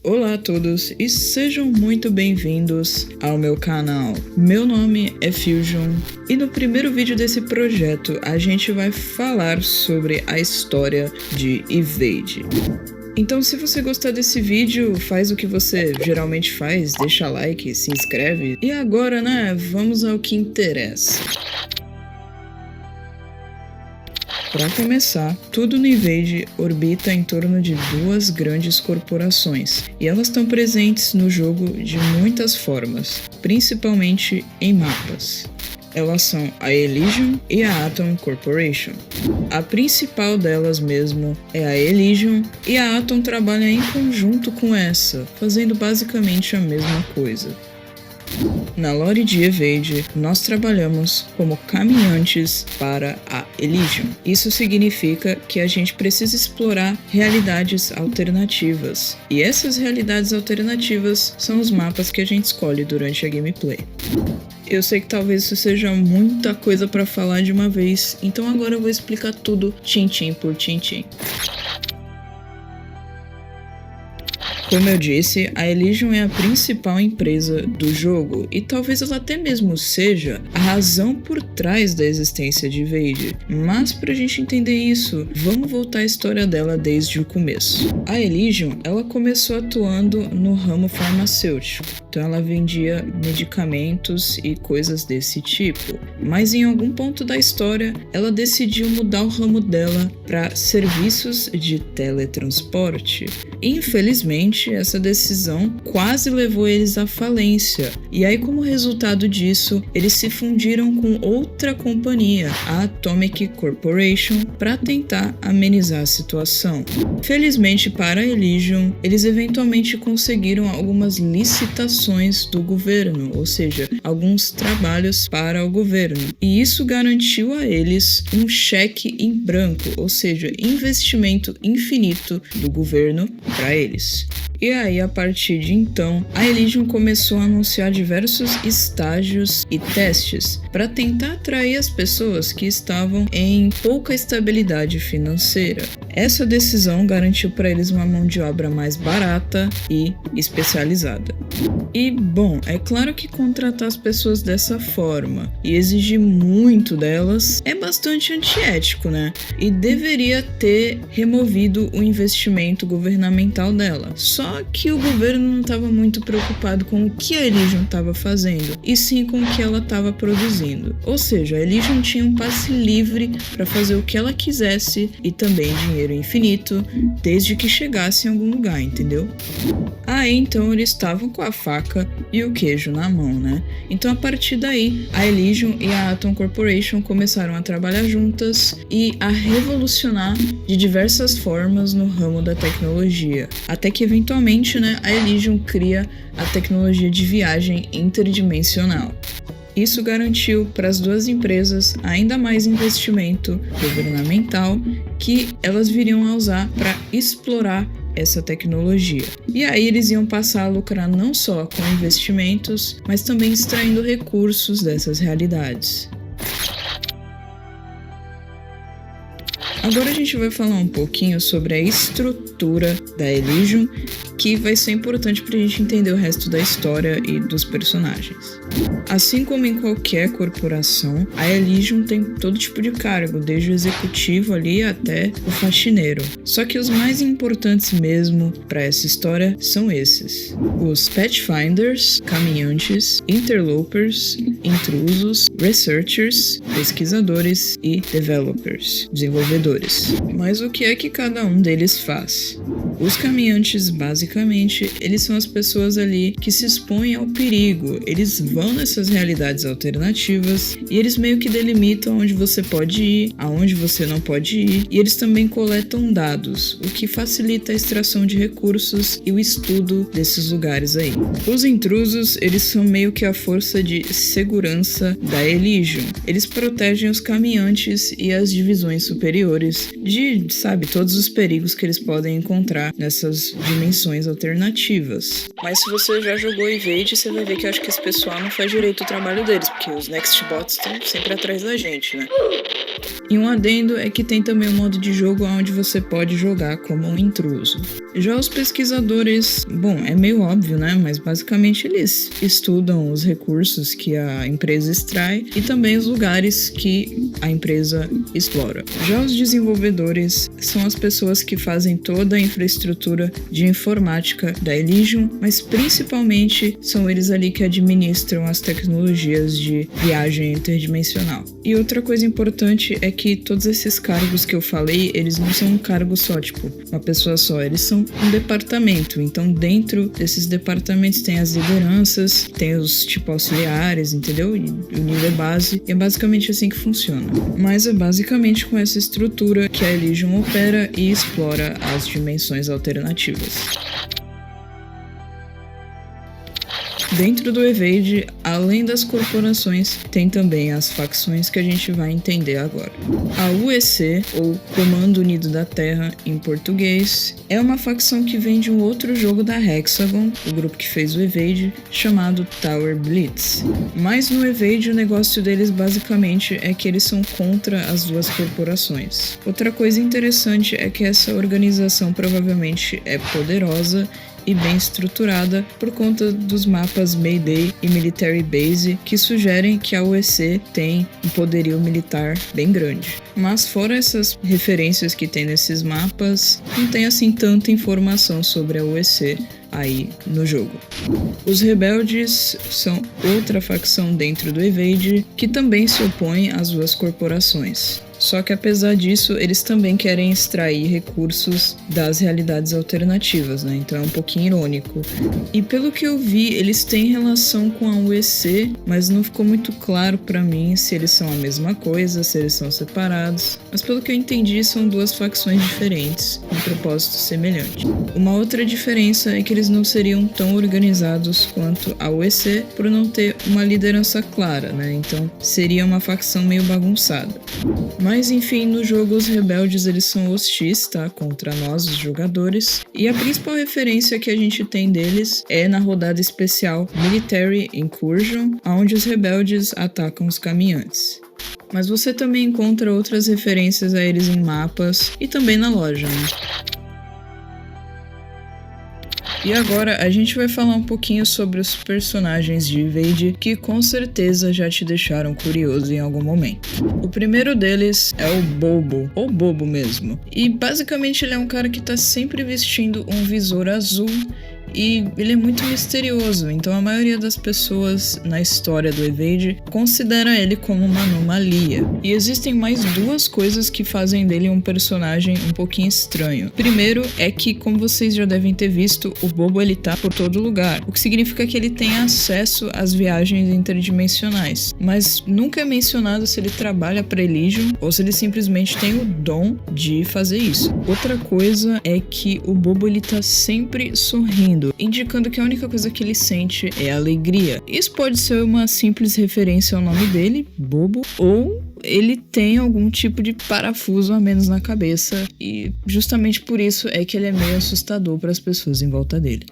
Olá a todos e sejam muito bem-vindos ao meu canal. Meu nome é Fusion e no primeiro vídeo desse projeto a gente vai falar sobre a história de Evade. Então, se você gostar desse vídeo, faz o que você geralmente faz, deixa like, se inscreve. E agora, vamos ao que interessa. Para começar, tudo no Evade orbita em torno de duas grandes corporações, e elas estão presentes no jogo de muitas formas, principalmente em mapas. Elas são a Elysium e a Atom Corporation. A principal delas mesmo é a Elysium, e a Atom trabalha em conjunto com essa, fazendo basicamente a mesma coisa. Na lore de Evade, nós trabalhamos como caminhantes para a Elysium. Isso significa que a gente precisa explorar realidades alternativas, e essas realidades alternativas são os mapas que a gente escolhe durante a gameplay. Eu sei que talvez isso seja muita coisa para falar de uma vez, então agora eu vou explicar tudo tintim por tintim. Como eu disse, a Elysium é a principal empresa do jogo, e talvez ela até mesmo seja a razão por trás da existência de Evade. Mas pra gente entender isso, vamos voltar à história dela desde o começo. A Elysium, ela começou atuando no ramo farmacêutico, então ela vendia medicamentos e coisas desse tipo. Mas em algum ponto da história, ela decidiu mudar o ramo dela para serviços de teletransporte. Infelizmente, essa decisão quase levou eles à falência, e aí como resultado disso, eles se fundiram com outra companhia, a Atomic Corporation, para tentar amenizar a situação. Felizmente para a Elysium, eles eventualmente conseguiram algumas licitações do governo, ou seja, alguns trabalhos para o governo, e isso garantiu a eles um cheque em branco, ou seja, investimento infinito do governo para eles. E aí, a partir de então, a Elysium começou a anunciar diversos estágios e testes para tentar atrair as pessoas que estavam em pouca estabilidade financeira. Essa decisão garantiu para eles uma mão de obra mais barata e especializada. E, bom, é claro que contratar as pessoas dessa forma e exigir muito delas é bastante antiético, E deveria ter removido o investimento governamental dela. Só que o governo não estava muito preocupado com o que a Elysium estava fazendo, e sim com o que ela estava produzindo. Ou seja, a Elysium tinha um passe livre para fazer o que ela quisesse e também dinheiro infinito, desde que chegasse em algum lugar, entendeu? Aí então eles estavam com a faca e o queijo na mão, Então a partir daí, a Elysium e a Atom Corporation começaram a trabalhar juntas e a revolucionar de diversas formas no ramo da tecnologia. Até que eventualmente, a Elysium cria a tecnologia de viagem interdimensional. Isso garantiu para as duas empresas ainda mais investimento governamental que elas viriam a usar para explorar essa tecnologia. E aí eles iam passar a lucrar não só com investimentos, mas também extraindo recursos dessas realidades. Agora a gente vai falar um pouquinho sobre a estrutura da Elysium, que vai ser importante para a gente entender o resto da história e dos personagens. Assim como em qualquer corporação, a Elysium tem todo tipo de cargo, desde o executivo ali até o faxineiro. Só que os mais importantes mesmo para essa história são esses: os Pathfinders, caminhantes, interlopers, intrusos, researchers, pesquisadores e developers, desenvolvedores. Mas o que é que cada um deles faz? Os caminhantes, basicamente, eles são as pessoas ali que se expõem ao perigo. Eles vão nessas realidades alternativas e eles meio que delimitam onde você pode ir, aonde você não pode ir, e eles também coletam dados, o que facilita a extração de recursos e o estudo desses lugares aí. Os intrusos, eles são meio que a força de segurança da Elysium. Eles protegem os caminhantes e as divisões superiores de, todos os perigos que eles podem encontrar nessas dimensões alternativas. Mas se você já jogou Evade, você vai ver que eu acho que esse pessoal não faz direito o trabalho deles, porque os Next Bots estão sempre atrás da gente, E um adendo é que tem também um modo de jogo onde você pode jogar como um intruso. Já os pesquisadores, bom, é meio óbvio, né? Mas basicamente eles estudam os recursos que a empresa extrai e também os lugares que a empresa explora. Já os desenvolvedores são as pessoas que fazem toda a infraestrutura de informática da Elysium, mas principalmente são eles ali que administram as tecnologias de viagem interdimensional. E outra coisa importante é que todos esses cargos que eu falei, eles não são um cargo só, tipo, uma pessoa só, eles são um departamento. Então, dentro desses departamentos tem as lideranças, tem os tipo auxiliares, entendeu? E o nível base, e é basicamente assim que funciona. Mas é basicamente com essa estrutura que a Elysium opera e explora as dimensões alternativas. Dentro do Evade, além das corporações, tem também as facções que a gente vai entender agora. A UEC, ou Comando Unido da Terra em português, é uma facção que vem de um outro jogo da Hexagon, o grupo que fez o Evade, chamado Tower Blitz. Mas no Evade o negócio deles basicamente é que eles são contra as duas corporações. Outra coisa interessante é que essa organização provavelmente é poderosa e bem estruturada por conta dos mapas Mayday e Military Base, que sugerem que a UEC tem um poderio militar bem grande. Mas fora essas referências que tem nesses mapas, não tem assim tanta informação sobre a UEC aí no jogo. Os rebeldes são outra facção dentro do Evade que também se opõe às duas corporações. Só que apesar disso, eles também querem extrair recursos das realidades alternativas, né? Então é um pouquinho irônico. E pelo que eu vi, eles têm relação com a UEC, mas não ficou muito claro pra mim se eles são a mesma coisa, se eles são separados. Mas pelo que eu entendi, são duas facções diferentes, com um propósito semelhante. Uma outra diferença é que eles não seriam tão organizados quanto a UEC por não ter uma liderança clara, né? Então seria uma facção meio bagunçada. Mas enfim, no jogo os rebeldes eles são hostis, tá? Contra nós, os jogadores. E a principal referência que a gente tem deles é na rodada especial Military Incursion, onde os rebeldes atacam os caminhantes. Mas você também encontra outras referências a eles em mapas e também na loja, né? E agora a gente vai falar um pouquinho sobre os personagens de Evade que com certeza já te deixaram curioso em algum momento. O primeiro deles é o Bobo, ou Bobo mesmo. E basicamente ele é um cara que tá sempre vestindo um visor azul e ele é muito misterioso, então a maioria das pessoas na história do Evade considera ele como uma anomalia. E existem mais duas coisas que fazem dele um personagem um pouquinho estranho. Primeiro é que, como vocês já devem ter visto, o Bobo ele tá por todo lugar, o que significa que ele tem acesso às viagens interdimensionais, mas nunca é mencionado se ele trabalha para Elysium ou se ele simplesmente tem o dom de fazer isso. Outra coisa é que o Bobo ele tá sempre sorrindo, indicando que a única coisa que ele sente é alegria. Isso pode ser uma simples referência ao nome dele, Bobo, ou ele tem algum tipo de parafuso a menos na cabeça e justamente por isso é que ele é meio assustador para as pessoas em volta dele.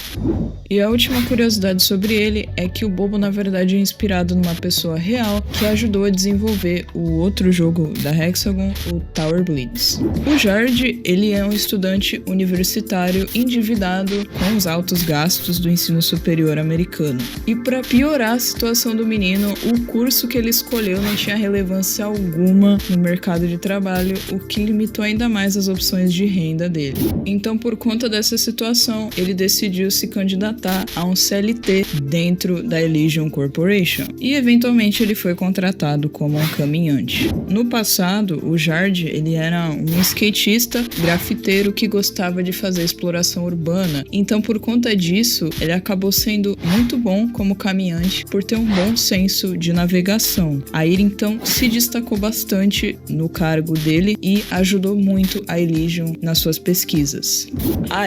E a última curiosidade sobre ele é que o Bobo na verdade é inspirado numa pessoa real que ajudou a desenvolver o outro jogo da Hexagon, o Tower Blitz. O Jard, ele é um estudante universitário endividado com os altos gastos do ensino superior americano. E para piorar a situação do menino, o curso que ele escolheu não tinha relevância alguma no mercado de trabalho, o que limitou ainda mais as opções de renda dele. Então, por conta dessa situação, ele decidiu se candidatar a um CLT dentro da Elysium Corporation e eventualmente ele foi contratado como um caminhante. No passado, o Jard ele era um skatista, grafiteiro que gostava de fazer exploração urbana, então por conta disso, ele acabou sendo muito bom como caminhante por ter um bom senso de navegação. Aí ele então se destacou bastante no cargo dele e ajudou muito a Elysium nas suas pesquisas.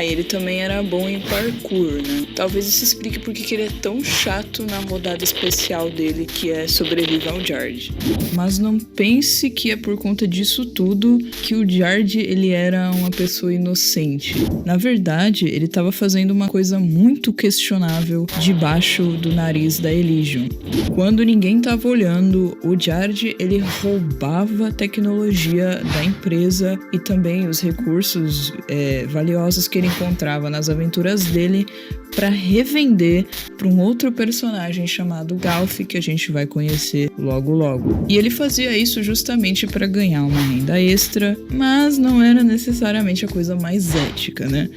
Ele também era bom em parkour, né? Talvez isso explique porque que ele é tão chato na rodada especial dele, que é sobreviver ao Jard. Mas não pense que é por conta disso tudo que o Jard ele era uma pessoa inocente. Na verdade, ele estava fazendo uma coisa muito questionável debaixo do nariz da Elysium. Quando ninguém estava olhando, o Jard ele roubava a tecnologia da empresa e também os recursos valiosos que ele encontrava nas aventuras dele para revender para um outro personagem chamado Galf, que a gente vai conhecer logo logo. E ele fazia isso justamente para ganhar uma renda extra, mas não era necessariamente a coisa mais ética, né?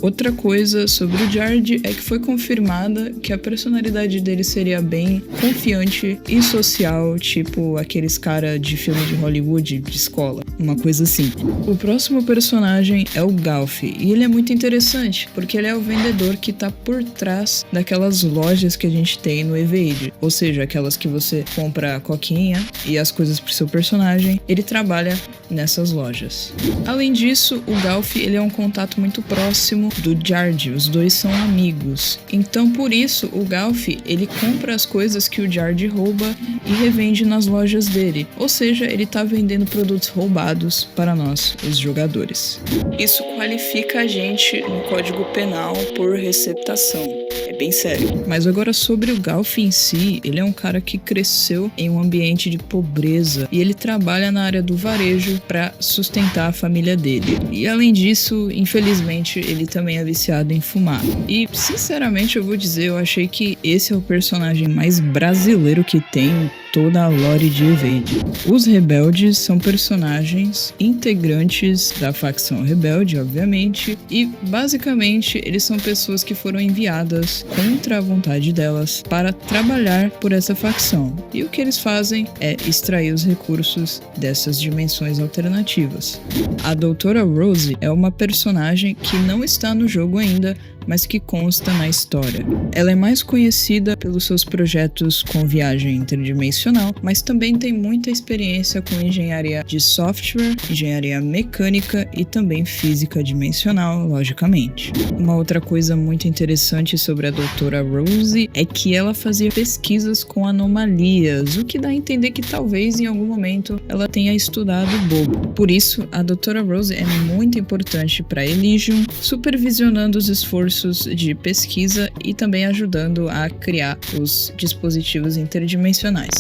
Outra coisa sobre o Jard é que foi confirmada que a personalidade dele seria bem confiante e social, tipo aqueles cara de filme de Hollywood de escola, uma coisa assim. O próximo personagem é o Galf, e ele é muito interessante, porque ele é o vendedor que tá por trás daquelas lojas que a gente tem no Evade, ou seja, aquelas que você compra a coquinha e as coisas pro seu personagem, ele trabalha nessas lojas. Além disso, o Galf, ele é um contato muito próximo do Jard, os dois são amigos. Então, por isso, o Galf, ele compra as coisas que o Jard rouba e revende nas lojas dele, ou seja, ele tá vendendo produtos roubados para nós, os jogadores. Isso qualifica a gente no Código Penal por receptação. É bem sério. Mas agora sobre o Galf em si, ele é um cara que cresceu em um ambiente de pobreza e ele trabalha na área do varejo para sustentar a família dele. E além disso, infelizmente, ele também é viciado em fumar. E sinceramente eu vou dizer, eu achei que esse é o personagem mais brasileiro que tem em toda a lore de Evade. Os rebeldes são personagens integrantes da facção rebelde, obviamente, e basicamente eles são pessoas que foram enviadas contra a vontade delas para trabalhar por essa facção. E o que eles fazem é extrair os recursos dessas dimensões alternativas. A Doutora Rose é uma personagem que não está no jogo ainda, mas que consta na história. Ela é mais conhecida pelos seus projetos com viagem interdimensional, mas também tem muita experiência com engenharia de software, engenharia mecânica e também física dimensional, logicamente. Uma outra coisa muito interessante sobre a Doutora Rose é que ela fazia pesquisas com anomalias, o que dá a entender que talvez em algum momento ela tenha estudado bobo. Por isso, a Doutora Rose é muito importante para Elysium, supervisionando os esforços de pesquisa e também ajudando a criar os dispositivos interdimensionais.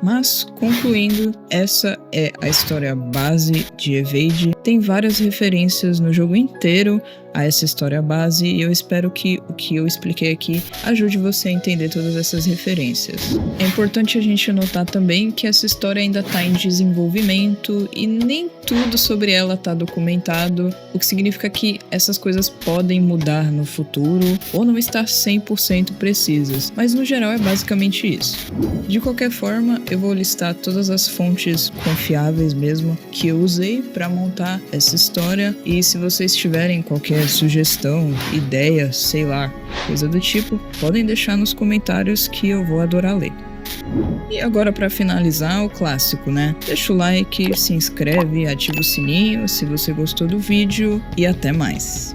Mas, concluindo, essa é a história base de Evade. Tem várias referências no jogo inteiro a essa história base e eu espero que o que eu expliquei aqui ajude você a entender todas essas referências. É importante a gente notar também que essa história ainda está em desenvolvimento e nem tudo sobre ela está documentado, o que significa que essas coisas podem mudar no futuro ou não estar 100% precisas, mas no geral é basicamente isso. De qualquer forma, eu vou listar todas as fontes confiáveis mesmo que eu usei para montar essa história e se vocês tiverem qualquer sugestão, ideia, sei lá, coisa do tipo, podem deixar nos comentários que eu vou adorar ler. E agora para finalizar, o clássico, né? Deixa o like, se inscreve, ativa o sininho se você gostou do vídeo e até mais.